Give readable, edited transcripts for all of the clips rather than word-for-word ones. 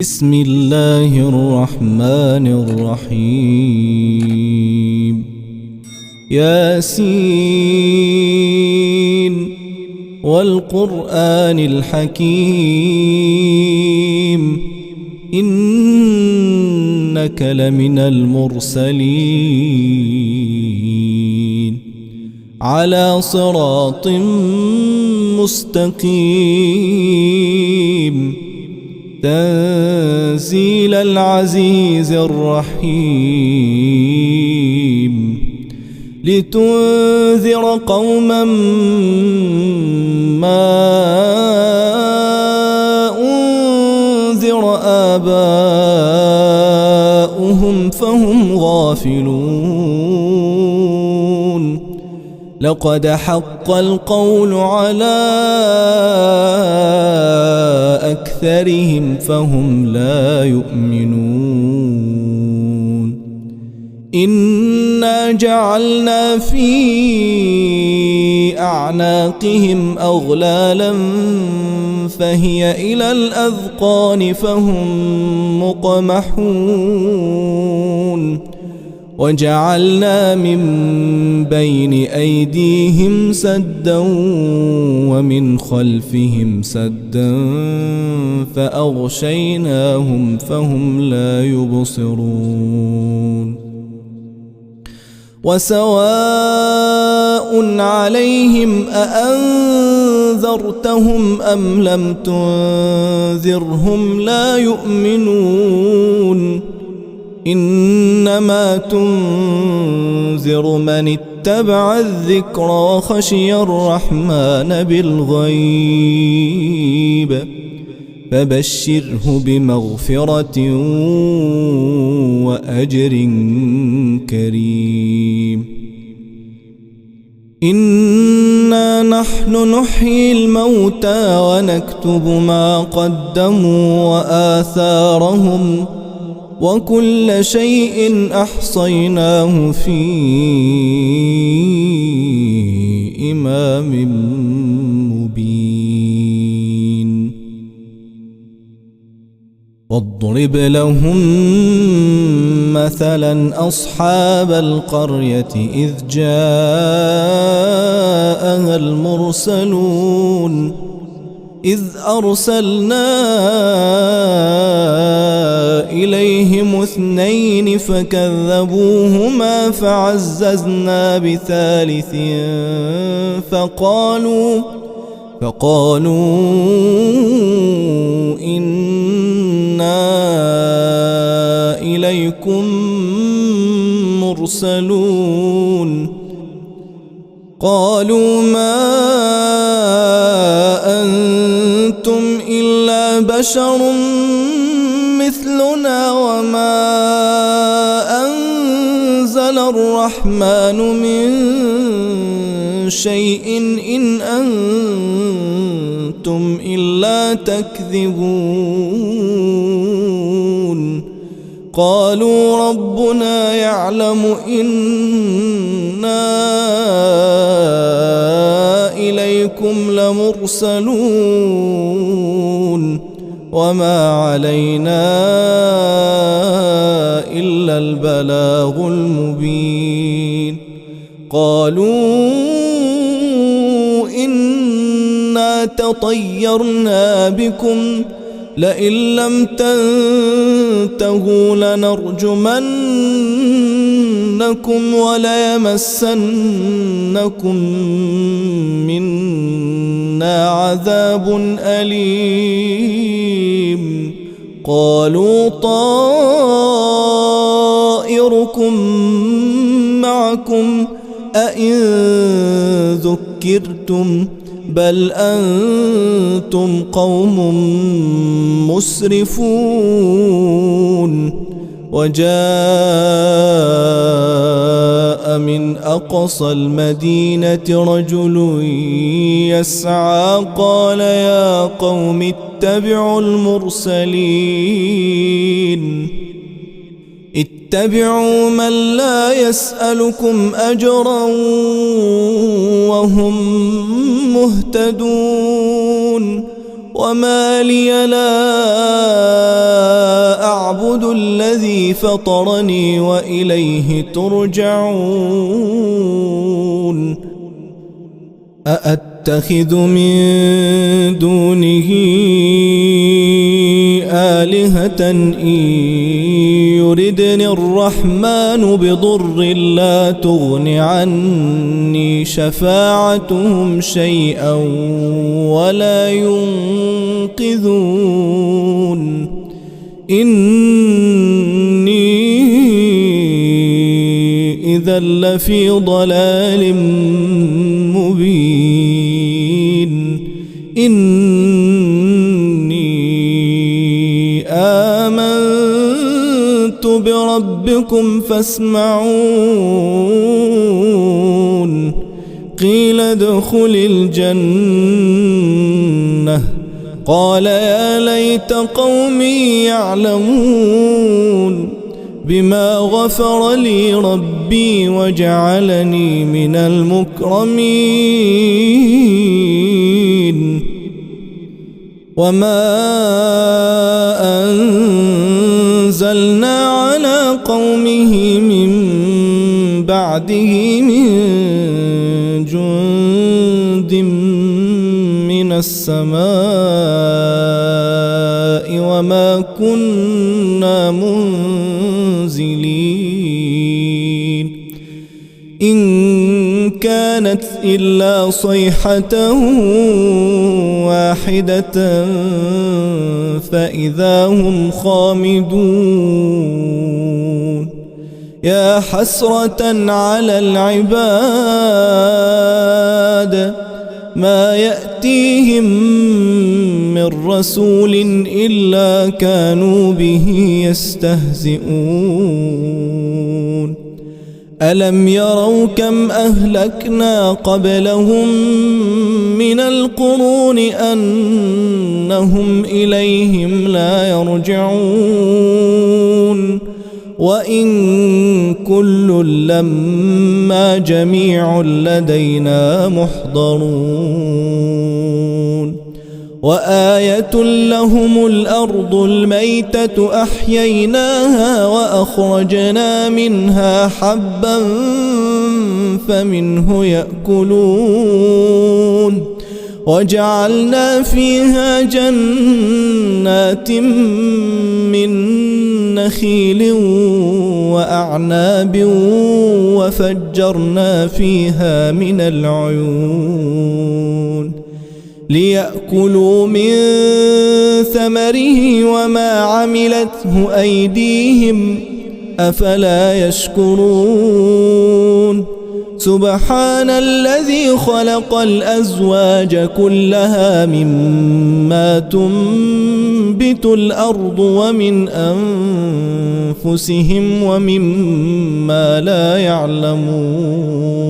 بسم الله الرحمن الرحيم. ياسين والقرآن الحكيم إنك لمن المرسلين على صراط مستقيم تنزيل العزيز الرحيم لتنذر قوما ما أنذر آباؤهم فهم غافلون لقد حق القول على أكثرهم فهم لا يؤمنون إنا جعلنا في أعناقهم أغلالا فهي إلى الأذقان فهم مقمحون وجعلنا من بين أيديهم سدا ومن خلفهم سدا فأغشيناهم فهم لا يبصرون وسواء عليهم أأنذرتهم أم لم تنذرهم لا يؤمنون إنما تنذر من اتبع الذكر وخشي الرحمن بالغيب فبشره بمغفرة وأجر كريم إنا نحن نحيي الموتى ونكتب ما قدموا وآثارهم وكل شيء أحصيناه في إمام مبين واضرب لهم مثلا أصحاب القرية إذ جاءها المرسلون إذ أرسلنا إليهم اثنين فكذبوهما فعززنا بثالث فقالوا إنا إليكم مرسلون قالوا ما أنتم إلا بشر مثلنا وما أنزل الرحمن من شيء إن أنتم إلا تكذبون قالوا ربنا يعلم إنا إليكم لمرسلون وما علينا إلا البلاغ المبين قالوا إنا تطيرنا بكم لئن لم تنتهوا لنرجمنكم وليمسنكم منا عذاب أليم قالوا طائركم معكم أئن ذكرتم بل أنتم قوم مسرفون وجاء من أقصى المدينة رجل يسعى قال يا قوم اتبعوا المرسلين اتبعوا من لا يسألكم أجرا وهم مهتدون وما لي لا أعبد الذي فطرني وإليه ترجعون أأتخذ من دونه آلهة إن يردني الرحمن بضر لا تغن عني شفاعتهم شيئا ولا ينقذون إني إذا لفي ضلال مبين إني آمنت بربكم فاسمعون قيل ادخل الجنة قال يا ليت قومي يعلمون بما غفر لي ربي وجعلني من المكرمين وما أنزلنا على قومه من بعده من جند من السماء وما كنا منزلين إن كانت إلا صيحة واحدة فإذا هم خامدون يا حسرة على العباد ما يأتيهم من رسول إلا كانوا به يستهزئون ألم يروا كم أهلكنا قبلهم من القرون أنهم إليهم لا يرجعون وإن كل لما جميع لدينا محضرون وآية لهم الأرض الميتة أحييناها وأخرجنا منها حبا فمنه يأكلون وجعلنا فيها جنات من نخيل وأعناب وفجرنا فيها من العيون ليأكلوا من ثمره وما عملته أيديهم أفلا يشكرون سبحان الذي خلق الأزواج كلها مما تنبت الأرض ومن أنفسهم ومما لا يعلمون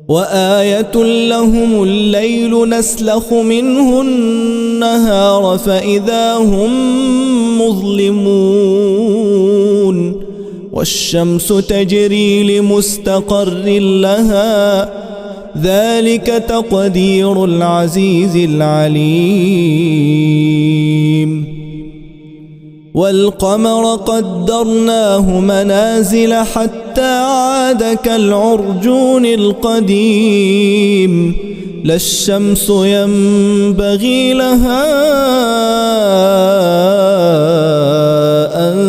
وآية لهم الليل نسلخ منه النهار فإذا هم مظلمون والشمس تجري لمستقر لها ذلك تقدير العزيز العليم والقمر قدرناه منازل حتى عاد كالعرجون القديم لا الشمس ينبغي لها أن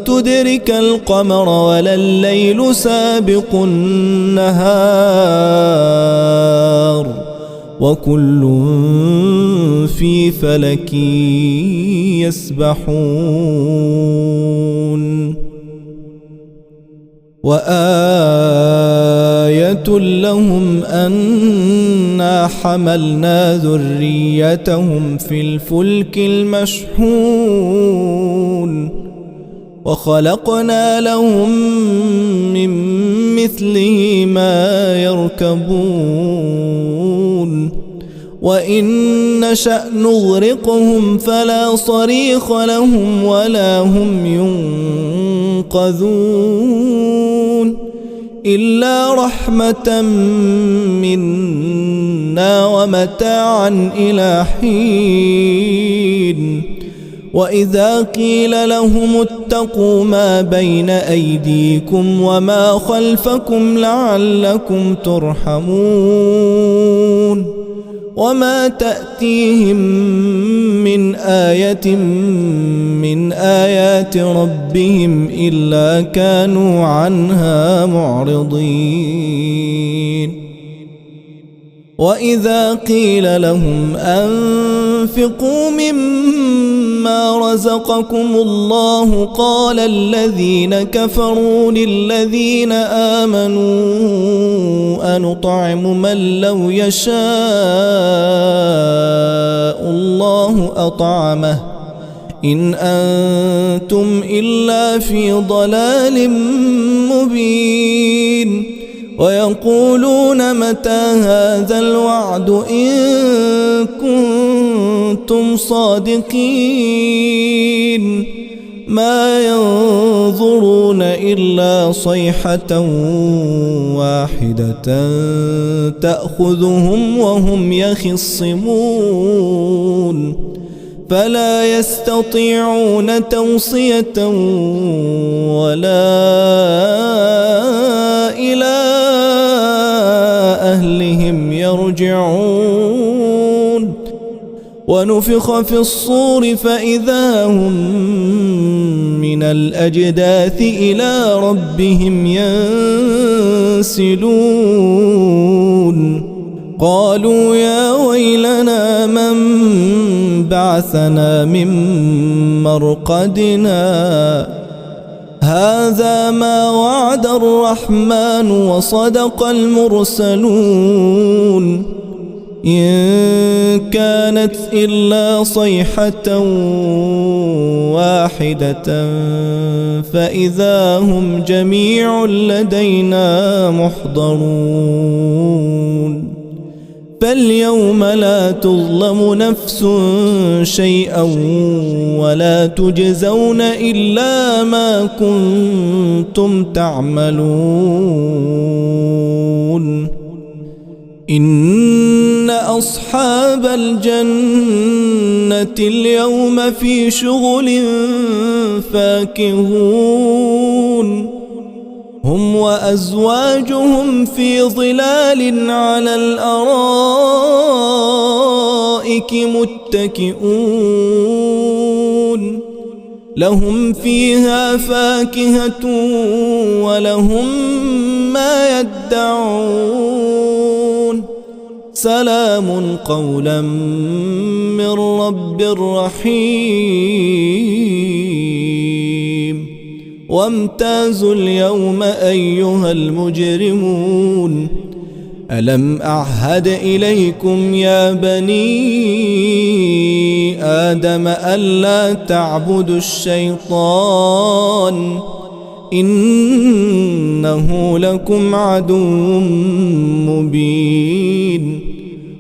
تدرك القمر ولا الليل سابق النهار وكل في فلك يسبحون وآية لهم أنا حملنا ذريتهم في الفلك المشحون وخلقنا لهم من مثله ما يركبون وإن نشأ نغرقهم فلا صريخ لهم ولا هم ينقذون إلا رحمة منا ومتاعا إلى حين وإذا قيل لهم اتقوا ما بين أيديكم وما خلفكم لعلكم ترحمون وما تأتيهم من آية من آيات ربهم إلا كانوا عنها معرضين وإذا قيل لهم أنفقوا مما رزقكم الله قال الذين كفروا للذين آمنوا أنطعم من لو يشاء الله أطعمه إن أنتم إلا في ضلال مبين ويقولون متى هذا الوعد إن كنتم صادقين ما ينظرون إلا صيحة واحدة تأخذهم وهم يخصمون فلا يستطيعون توصية ولا إلى أهلهم يرجعون ونفخ في الصور فإذا هم من الأجداث إلى ربهم ينسلون قالوا يا ويلنا من بعثنا من مرقدنا هذا ما وعد الرحمن وصدق المرسلون إن كانت إلا صيحة واحدة فإذا هم جميع لدينا محضرون فاليوم لا تظلم نفس شيئا ولا تجزون إلا ما كنتم تعملون إن أصحاب الجنة اليوم في شغل فاكهون هم وأزواجهم في ظلال على الأرائك متكئون لهم فيها فاكهة ولهم ما يدعون سلام قولا من رب رحيم وامتازوا اليوم أيها المجرمون ألم أعهد إليكم يا بني آدم ألا تعبدوا الشيطان إنه لكم عدو مبين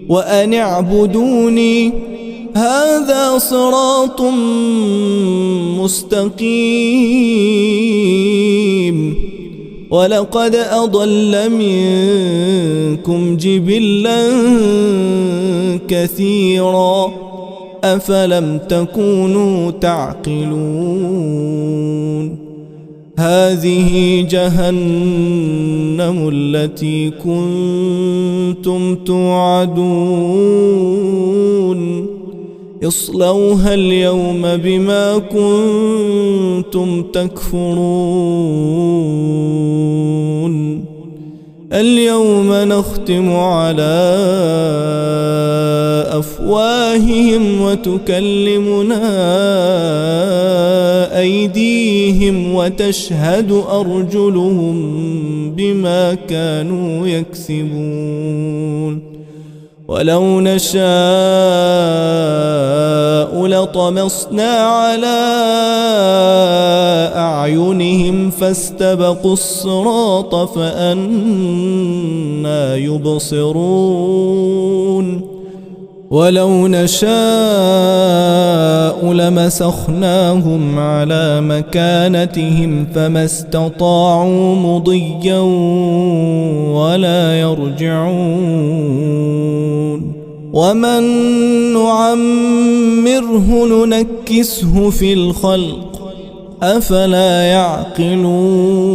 وأن اعبدوني هذا صراط مستقيم ولقد أضل منكم جبلا كثيرا أفلم تكونوا تعقلون هذه جهنم التي كنتم توعدون اصلوها اليوم بما كنتم تكفرون اليوم نختم على أفواههم وتكلمنا أيديهم وتشهد أرجلهم بما كانوا يكسبون ولو نشاء لطمسنا على أعينهم فاستبقوا الصراط فأنى يبصرون ولو نشاء لمسخناهم على مكانتهم فما استطاعوا مضيا ولا يرجعون ومن نعمره ننكسه في الخلق أفلا يعقلون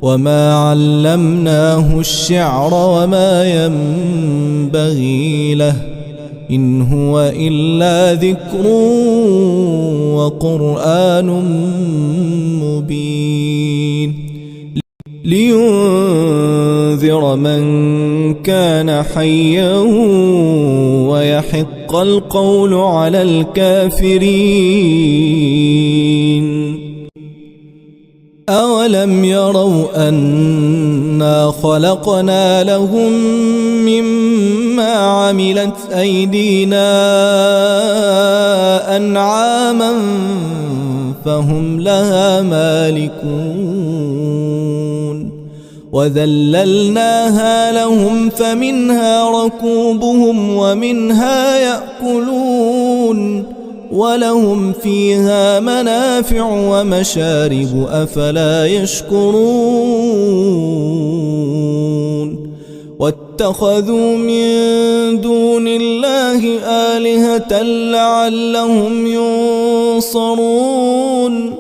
وما علمناه الشعر وما ينبغي له إن هو إلا ذكر وقرآن مبين لينذر من كان حيا ويحق القول على الكافرين أولم يروا أنا خلقنا لهم مما عملت أيدينا أنعاما فهم لها مالكون وذللناها لهم فمنها ركوبهم ومنها يأكلون ولهم فيها منافع ومشارب أفلا يشكرون واتخذوا من دون الله آلهة لعلهم ينصرون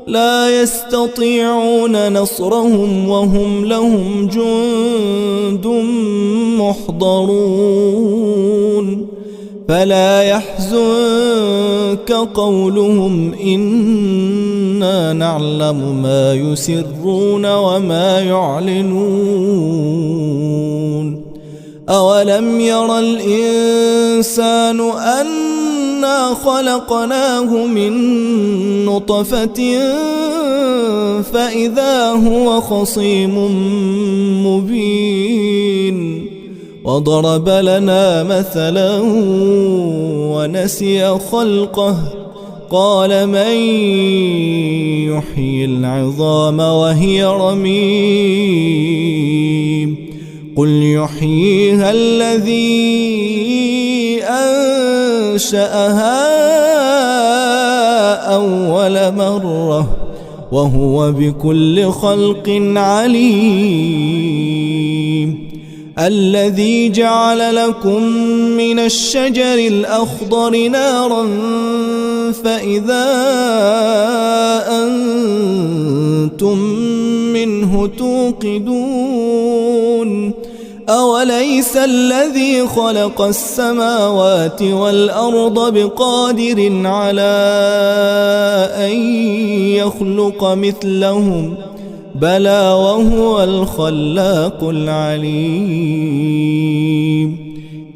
لا يستطيعون نصرهم وهم لهم جند محضرون فلا يحزنك قولهم إنا نعلم ما يسرون وما يعلنون أولم ير الإنسان أنا خلقناه من نطفة فإذا هو خصيم مبين وضرب لنا مثلا ونسي خلقه قال من يحيي العظام وهي رميم قل يحييها الذي أنشأها أول مرة وهو بكل خلق عليم الذي جعل لكم من الشجر الأخضر نارا فإذا أنتم منه توقدون أوليس الذي خلق السماوات والأرض بقادر على أن يخلق مثلهم بلى وهو الخلاق العليم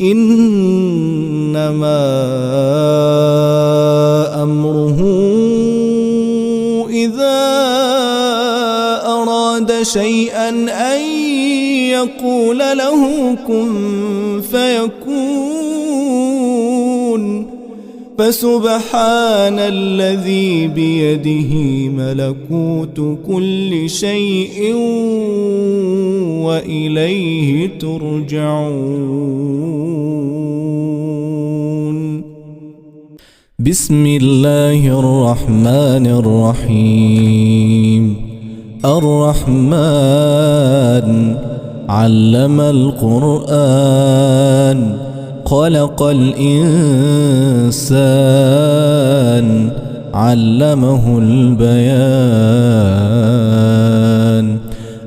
إنما أمره إذا أراد شيئا أن يقول له كن فيكون فسبحان الذي بيده ملكوت كل شيء وإليه ترجعون بسم الله الرحمن الرحيم الرحمن علم القرآن خلق الإنسان علمه البيان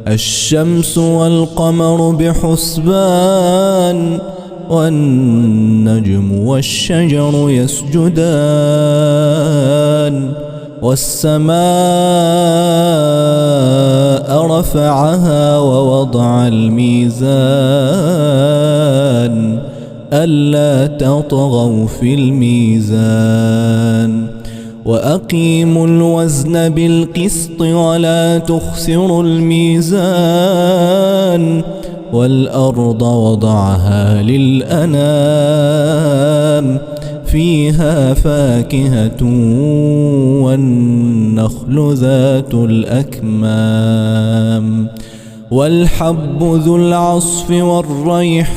الشمس والقمر بحسبان والنجم والشجر يسجدان والسماء رفعها ووضع الميزان ألا تطغوا في الميزان وأقيموا الوزن بالقسط ولا تخسروا الميزان والأرض وضعها للأنام فيها فاكهة والنخل ذات الأكمام والحب ذو العصف والريحان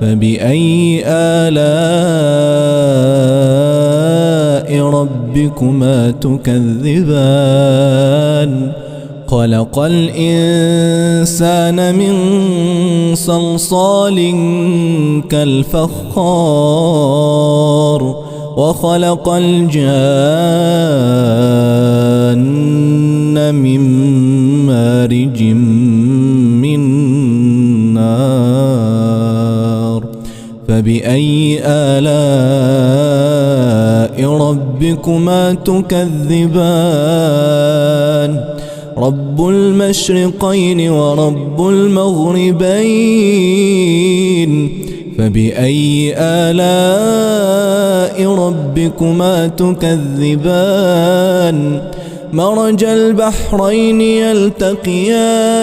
فبأي آلاء ربكما تكذبان خلق الإنسان من صلصال كالفخار وخلق الجان من مارج من نار فبأي آلاء ربكما تكذبان رب المشرقين ورب المغربين فبأي آلاء ربكما تكذبان مرج البحرين يلتقيان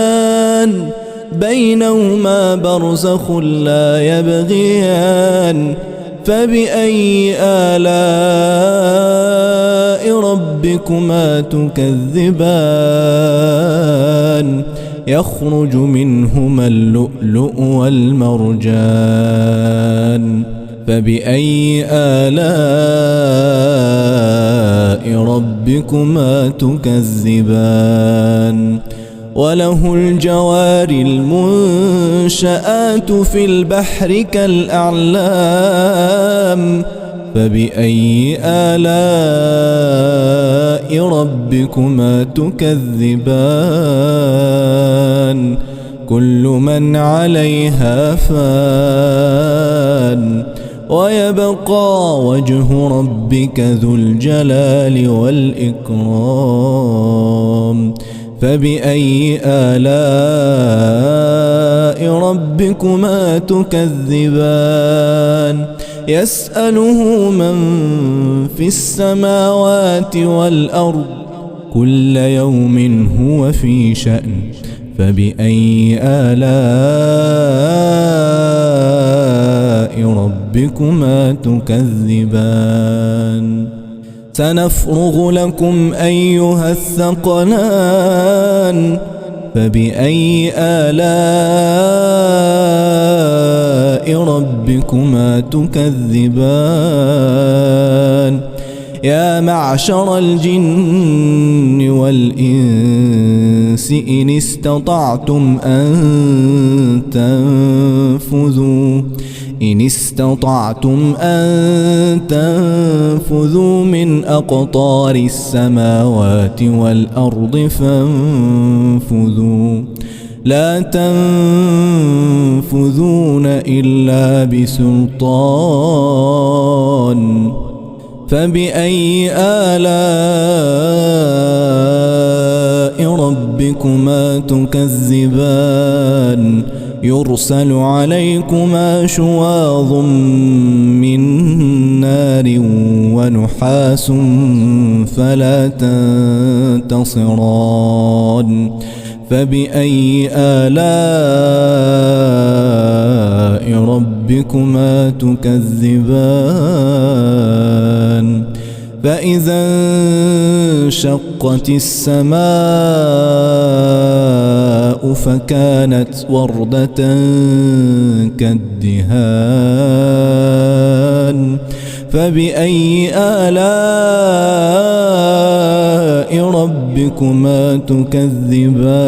بينهما برزخ لا يبغيان فبأي آلاء ربكما تكذبان يخرج منهما اللؤلؤ والمرجان فبأي آلاء ربكما تكذبان وله الجوار المنشآت في البحر كالأعلام فبأي آلاء ربكما تكذبان كل من عليها فان ويبقى وجه ربك ذو الجلال والإكرام فبأي آلاء ربكما تكذبان يسأله من في السماوات والأرض كل يوم هو في شأن فبأي آلاء ربكما تكذبان سنفرغ لكم أيها الثقلان فبأي آلاء ربكما تكذبان يا معشر الجن والإنس إن استطعتم أن تنفذوا من أقطار السماوات والأرض فانفذوا لا تنفذون إلا بسلطان فبأي آلاء ربكما تكذبان يرسل عليكما شواظ من نار ونحاس فلا تنتصران فبأي آلاء ربكما تكذبان فإذا انشقت السماء فكانت وردة كالدهان فبأي آلاء ربكما تكذبان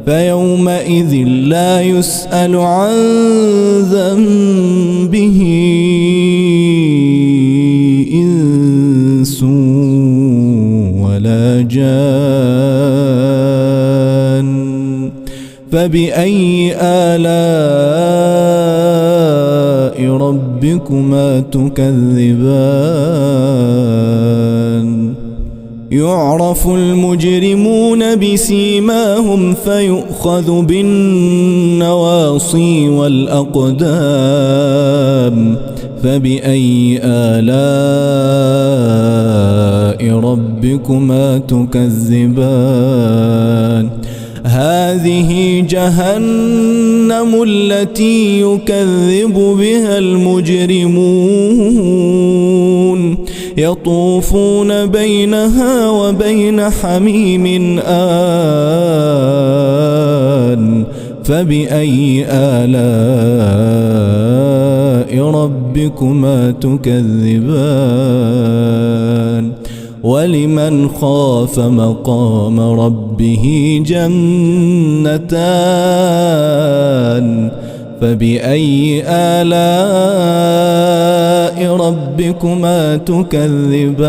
فيومئذ لا يسأل عن ذنبه إنس ولا جان فبأي آلاء ربكما تكذبان يعرف المجرمون بسيماهم فيؤخذ بالنواصي والأقدام فبأي آلاء ربكما تكذبان هذه جهنم التي يكذب بها المجرمون يطوفون بينها وبين حميم آن فبأي آلاء ربكما تكذبان ولمن خاف مقام ربه جنتان فبأي آلاء ربكما تكذبان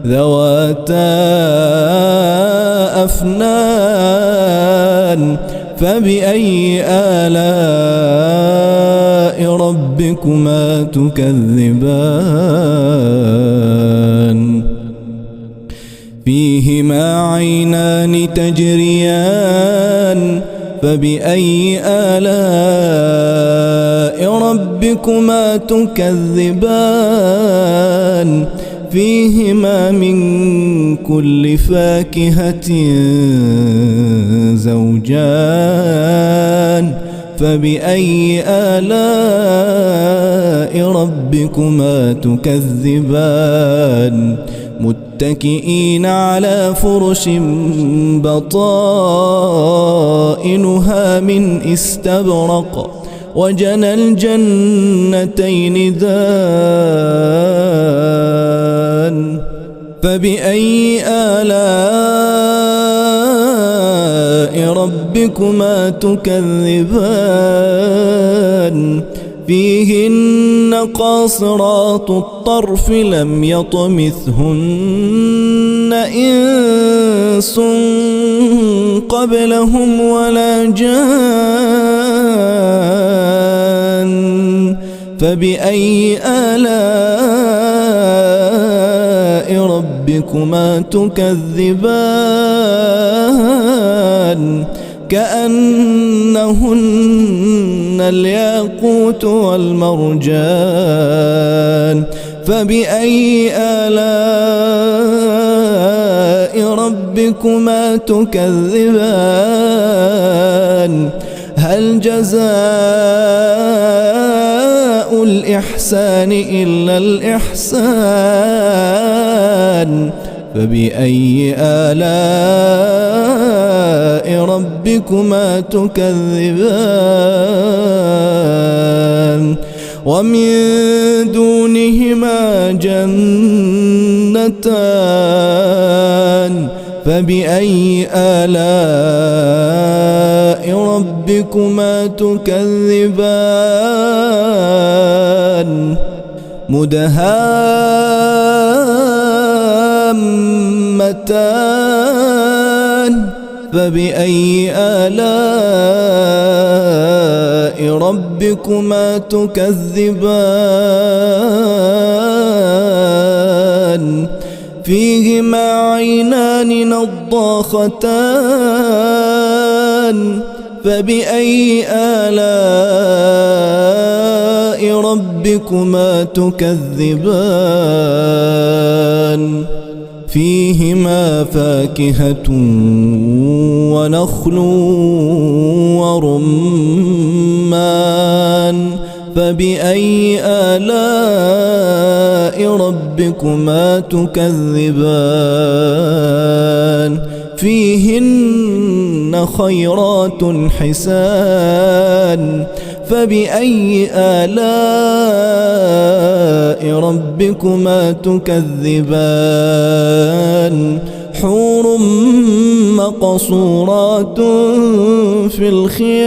ذواتا أفنان فبأي آلاء ربكما تكذبان فيهما عينان تجريان فبأي آلاء ربكما تكذبان فيهما من كل فاكهة زوجان فبأي آلاء ربكما تكذبان متكئين على فرش بطائنها من استبرق وجنى الجنتين دان فبأي آلاء ربكما تكذبان فيهن قاصرات الطرف لم يطمثهن إنس قبلهم ولا جان فبأي آلاء ربكما تكذبان كأنهن الياقوت والمرجان فبأي آلاء ربكما تكذبان هل جزاء الإحسان إلا الإحسان فبأي آلاء ربكما تكذبان ومن دونهما جنتان فبأي آلاء ربكما تكذبان مدهامتان فبأي آلاء ربكما تكذبان فيهما عينان نضاختان فبأي آلاء ربكما تكذبان فيهما فاكهة ونخل ورمان فبأي آلاء ربكما تكذبان فيهن خيرات حسان فبأي آلاء ربكما تكذبان حور مقصورات في الخيام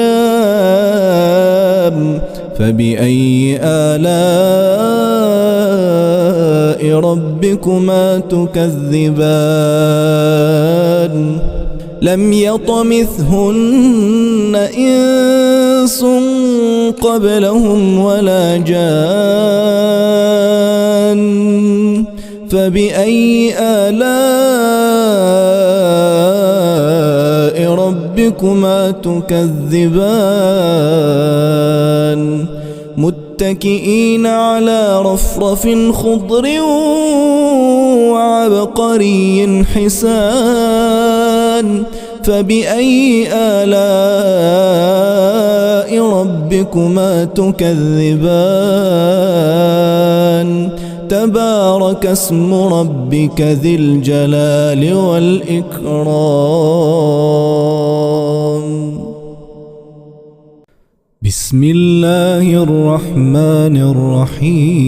فبأي آلاء ربكما تكذبان لم يطمثهن إنس قبلهم ولا جان فبأي آلاء ربكما تكذبان متكئين على رفرف خضر وعبقري حسان فبأي آلاء ربكما تكذبان تبارك اسم ربك ذي الجلال والإكرام بسم الله الرحمن الرحيم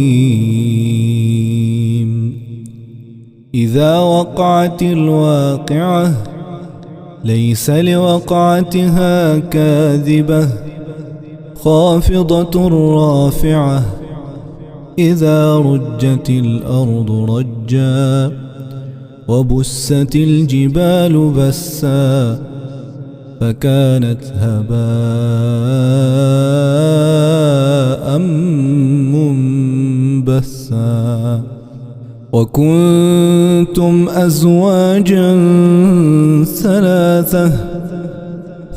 إذا وقعت الواقعة ليس لوقعتها كاذبة خافضة رافعة إذا رجت الأرض رجا وبست الجبال بسا فكانت هباء منبثا وكنتم أزواجا ثلاثة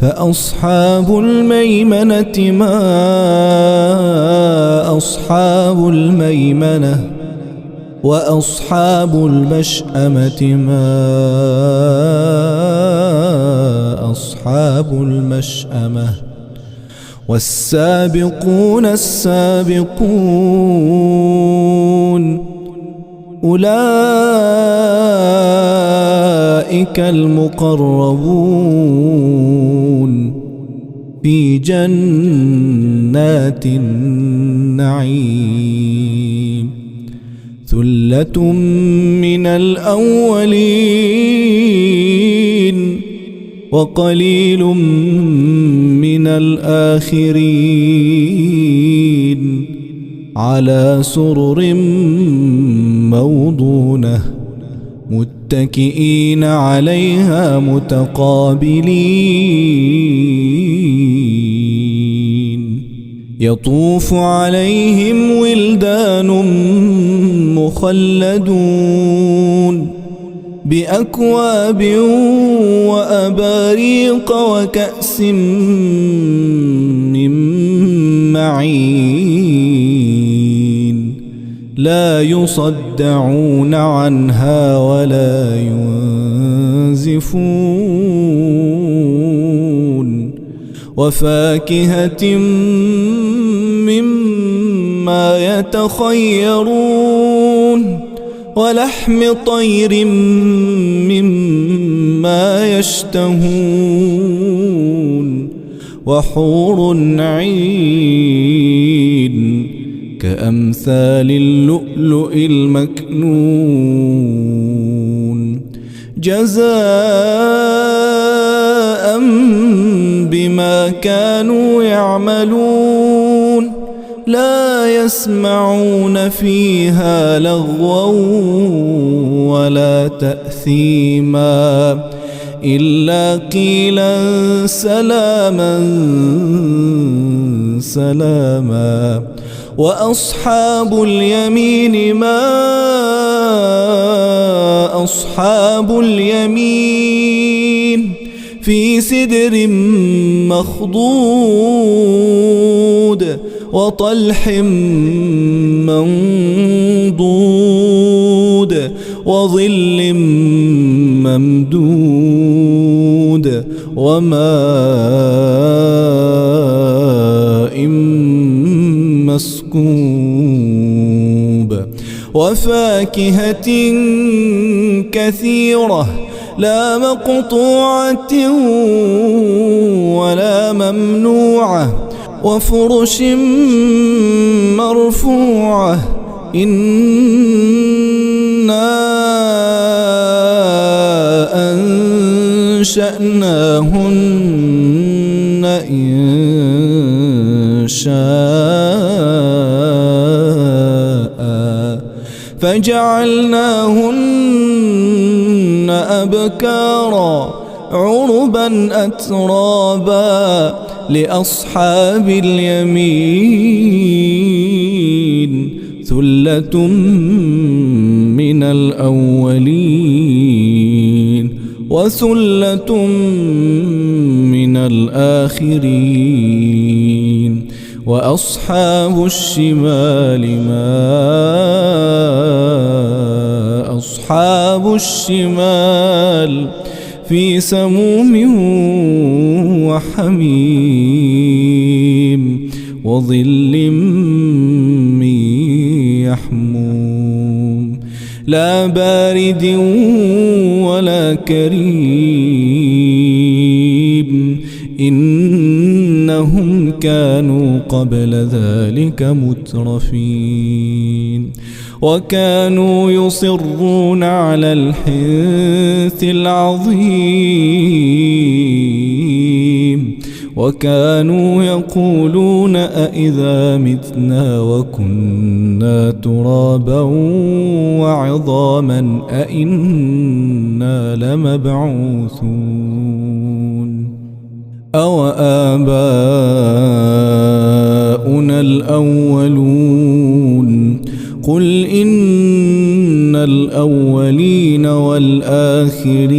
فأصحاب الميمنة ما أصحاب الميمنة وأصحاب المشأمة ما أصحاب المشأمة والسابقون السابقون أولئك المقربون في جنات النعيم ثلة من الأولين وقليل من الآخرين على سرر موضونة متكئين عليها متقابلين يطوف عليهم ولدان مخلدون بأكواب وأباريق وكأس من معين لا يصدعون عنها ولا ينزفون وفاكهة مما يتخيرون ولحم طير مما يشتهون وحور عين كأمثال اللؤلؤ المكنون جزاء بما كانوا يعملون لا يسمعون فيها لغوا ولا تأثيما إلا قيلا سلاما سلاما وأصحاب اليمين ما أصحاب اليمين في سدر مخضود وطلح منضود وظل ممدود وماء مسكوب وفاكهة كثيرة لا مقطوعة ولا ممنوعة وفرش مرفوعة إنا أنشأناهن إنشاء فجعلناهن أبكارا عربا أترابا لأصحاب اليمين ثلة من الأولين وثلة من الآخرين وأصحاب الشمال ما أصحاب الشمال في سموم وحميم وظل من يحموم لا بارد ولا كريم إنهم كانوا قبل ذلك مترفين وكانوا يصرون على الحنث العظيم وكانوا يقولون أإذا متنا وكنا ترابا وعظاما أإنا لمبعوثون أو آباؤنا الأولون قل إن الأولين والآخرين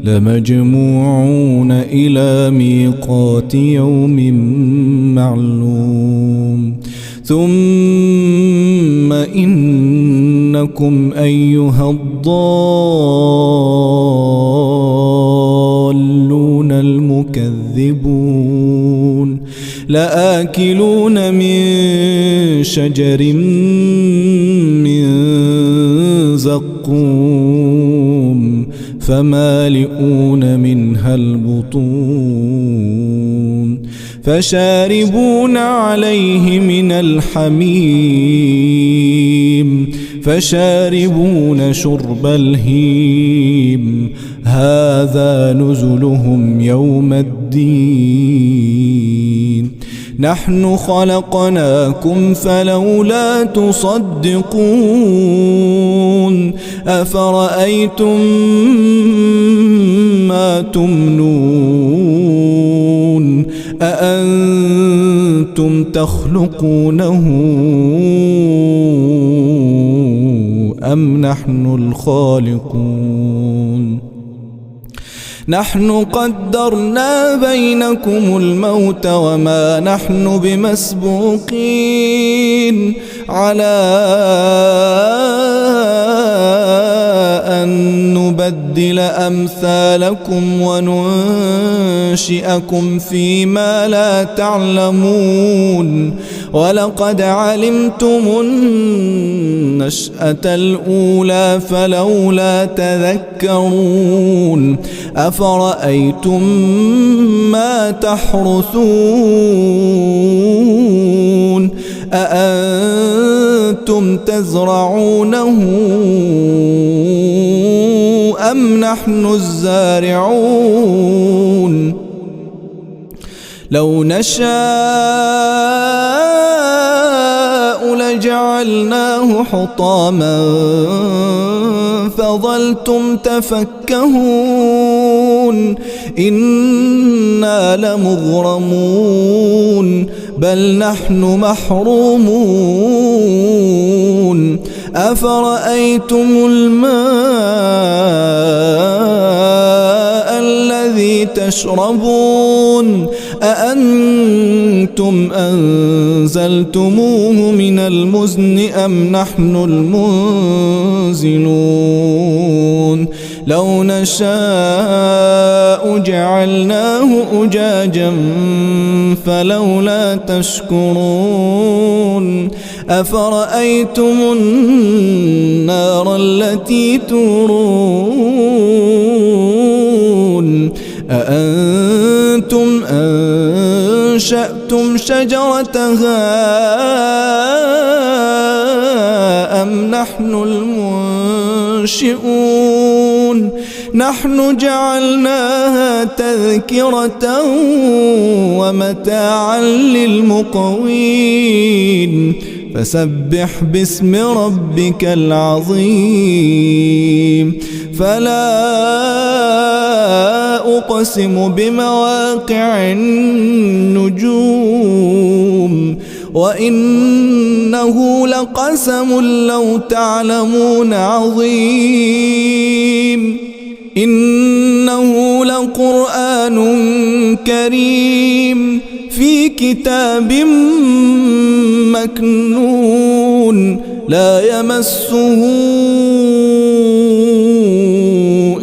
لمجموعون إلى ميقات يوم معلوم ثم إنكم أيها الضالون المكذبون لآكلون من شجر من زقوم فمالئون منها البطون فشاربون عليه من الحميم فشاربون شرب الهيم هذا نزلهم يوم الدين نحن خلقناكم فلولا تصدقون أفرأيتم ما تمنون أأنتم تخلقونه أم نحن الخالقون نحن قدرنا بينكم الموت وما نحن بمسبوقين على أن نبدل أمثالكم وننشئكم فيما لا تعلمون ولقد علمتم النشأة الأولى فلولا تذكرون أفرأيتم ما تحرثون أأنتم تزرعونه أم نحن الزارعون لو نشاء لجعلناه حطاما فظلتم تفكهون إنا لمغرمون بل نحن محرومون أفرأيتم الماء الذي تشربون أأنتم أنزلتموه من المزن أم نحن المنزلون لو نشاء جعلناه أجاجا فلولا تشكرون أفرأيتم النار التي تورون أأنتم أنشأتم شجرتها أم نحن المنشئون نحن جعلناها تذكرة ومتاعا للمقوين فسبح باسم ربك العظيم فلا أقسم بمواقع النجوم وإنه لقسم لو تعلمون عظيم إنه لقرآن كريم في كتاب مكنون لا يمسه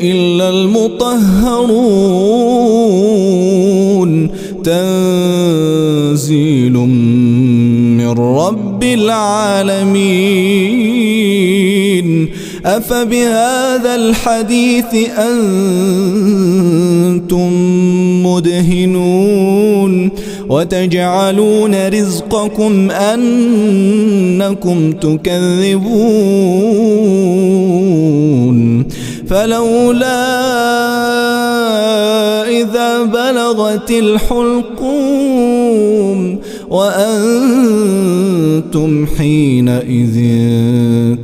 إلا المطهرون تنزيل من رب العالمين أفبهذا الحديث أنتم مدهنون وتجعلون رزقكم أنكم تكذبون فلولا إذا بلغت الحلقوم وأنتم حينئذ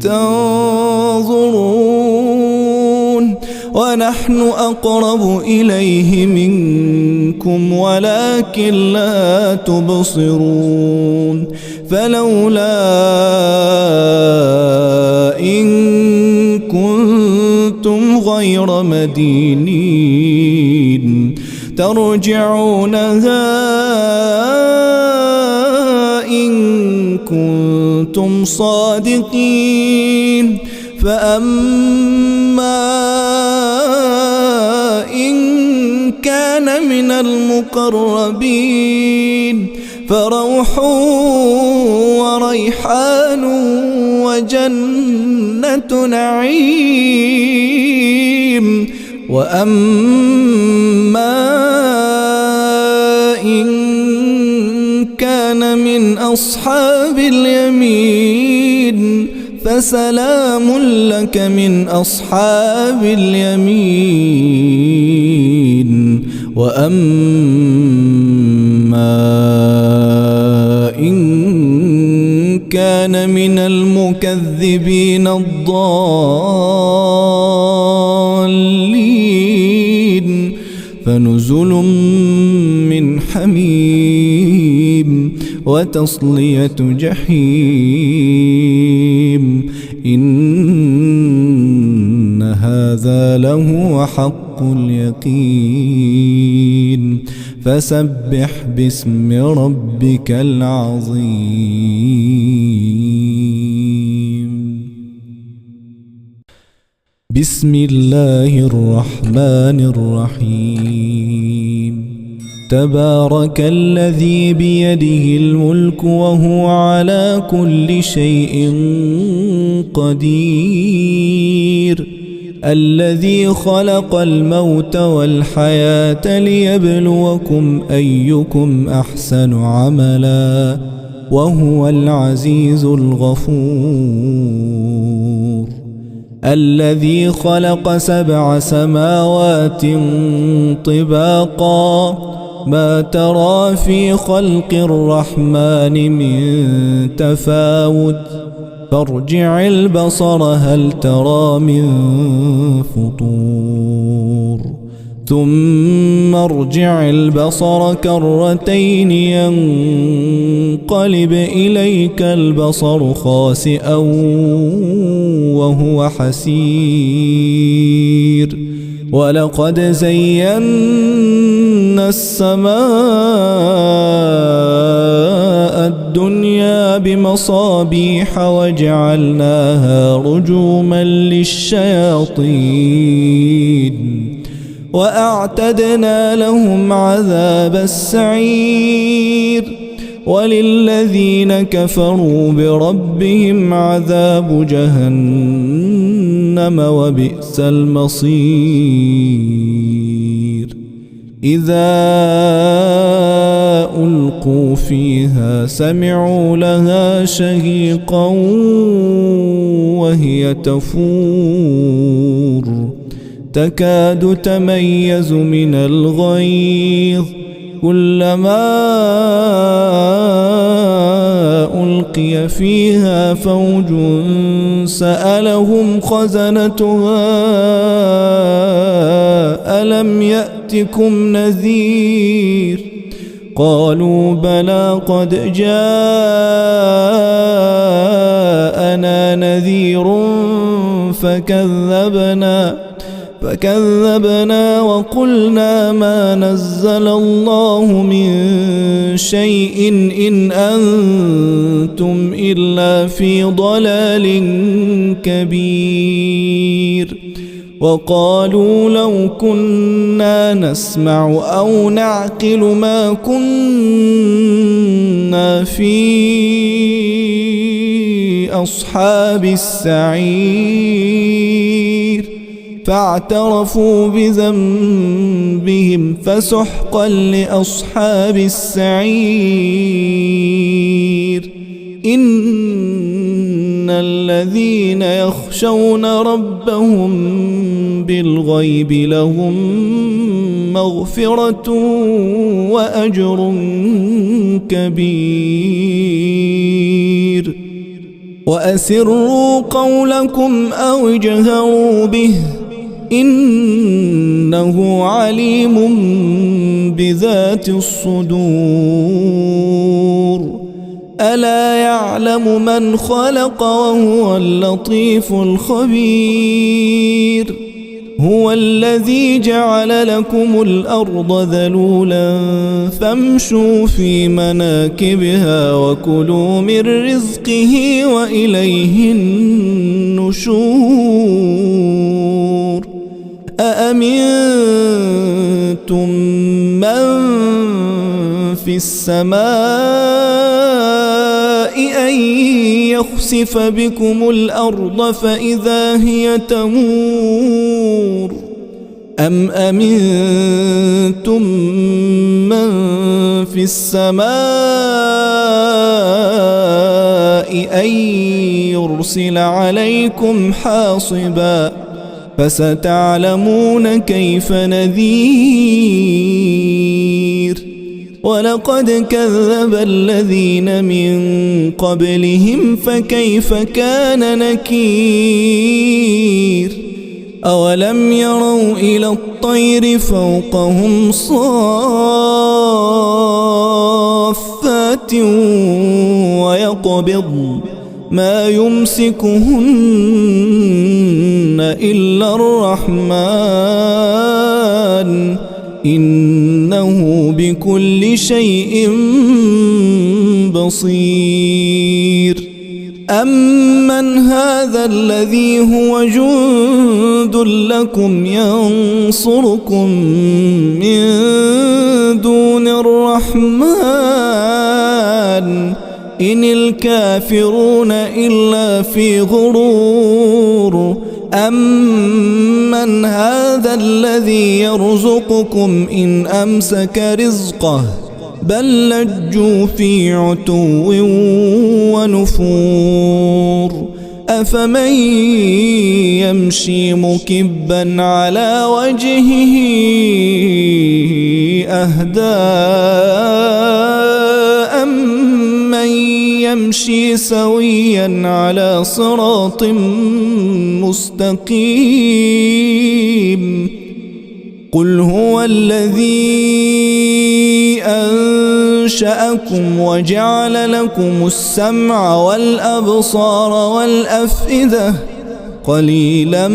تنظرون ونحن أقرب إليه منكم ولكن لا تبصرون فلولا إن كنتم غير مدينين ترجعونها إن كنتم صادقين فأما إن كان من المقربين فروح وريحان وجنة نعيم وأما إن كان من أصحاب اليمين فسلام لك من أصحاب اليمين وأما إن كان من المكذبين الضالين فنزل من حميم وتصلية جحيم إن هذا لهو حق اليقين فسبح باسم ربك العظيم بسم الله الرحمن الرحيم تبارك الذي بيده الملك وهو على كل شيء قدير الذي خلق الموت والحياة ليبلوكم أيكم أحسن عملا وهو العزيز الغفور الذي خلق 7 سماوات طباقا ما ترى في خلق الرحمن من تفاوت فارجع البصر هل ترى من فطور ثم ارجع البصر كرتين ينقلب إليك البصر خاسئا وهو حسير ولقد زينا السماء الدنيا بمصابيح وجعلناها رجوما للشياطين وأعتدنا لهم عذاب السعير وللذين كفروا بربهم عذاب جهنم وبئس المصير إذا ألقوا فيها سمعوا لها شهيقا وهي تفور تكاد تميز من الغيظ كلما ألقي فيها فوج سألهم خزنتها ألم يأتكم نذير قالوا بلى قد جاءنا نذير فكذبنا وقلنا ما نزل الله من شيء إن أنتم إلا في ضلال كبير وقالوا لو كنا نسمع أو نعقل ما كنا في أصحاب السعير فاعترفوا بذنبهم فسحقا لأصحاب السعير إن الذين يخشون ربهم بالغيب لهم مغفرة وأجر كبير وأسروا قولكم أو اجهروا به إنه عليم بذات الصدور ألا يعلم من خلق وهو اللطيف الخبير هو الذي جعل لكم الأرض ذلولا فامشوا في مناكبها وكلوا من رزقه وإليه النشور أأمنتم من في السماء أن يخسف بكم الأرض فإذا هي تمور أم أمنتم من في السماء أن يرسل عليكم حاصبا فستعلمون كيف نذير ولقد كذب الذين من قبلهم فكيف كان نكير أولم يروا إلى الطير فوقهم صافات ويقبض ما يمسكهن إلا الرحمن إنه بكل شيء بصير أمن هذا الذي هو جند لكم ينصركم من دون الرحمن إن الكافرون إلا في غرور أمن هذا الذي يرزقكم إن أمسك رزقه بل لجوا في عتو ونفور أفمن يمشي مكبا على وجهه أهدى أمن يمشي سويا على صراط مستقيم قل هو الذي أنشأكم وجعل لكم السمع والأبصار والأفئدة قليلا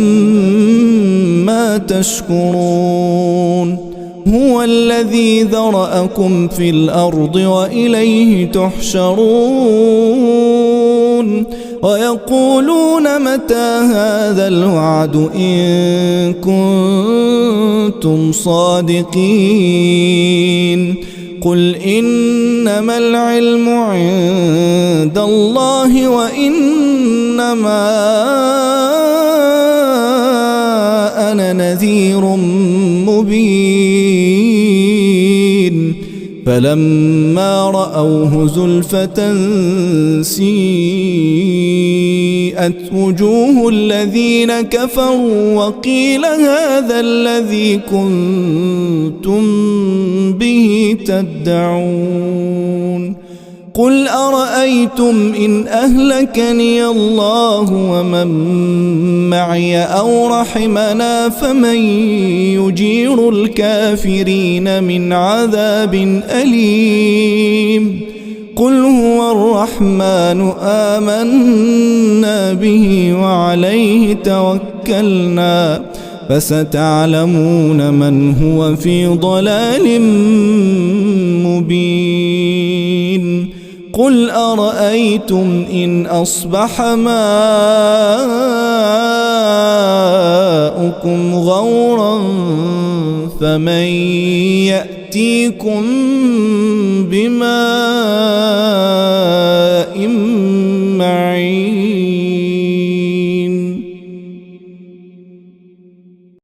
ما تشكرون هو الذي ذرأكم في الأرض وإليه تحشرون ويقولون متى هذا الوعد إن كنتم صادقين قل إنما العلم عند الله وإنما أنا نذير مبين فلما رأوه زلفة سيئت وجوه الذين كفروا وقيل هذا الذي كنتم به تدعون قل أرأيتم إن أهلكني الله ومن معي أو رحمنا فمن يجير الكافرين من عذاب أليم قل هو الرحمن آمنا به وعليه توكلنا فستعلمون من هو في ضلال مبين قل أرأيتم إن أصبح ماؤكم غورا فمن يأتيكم بماء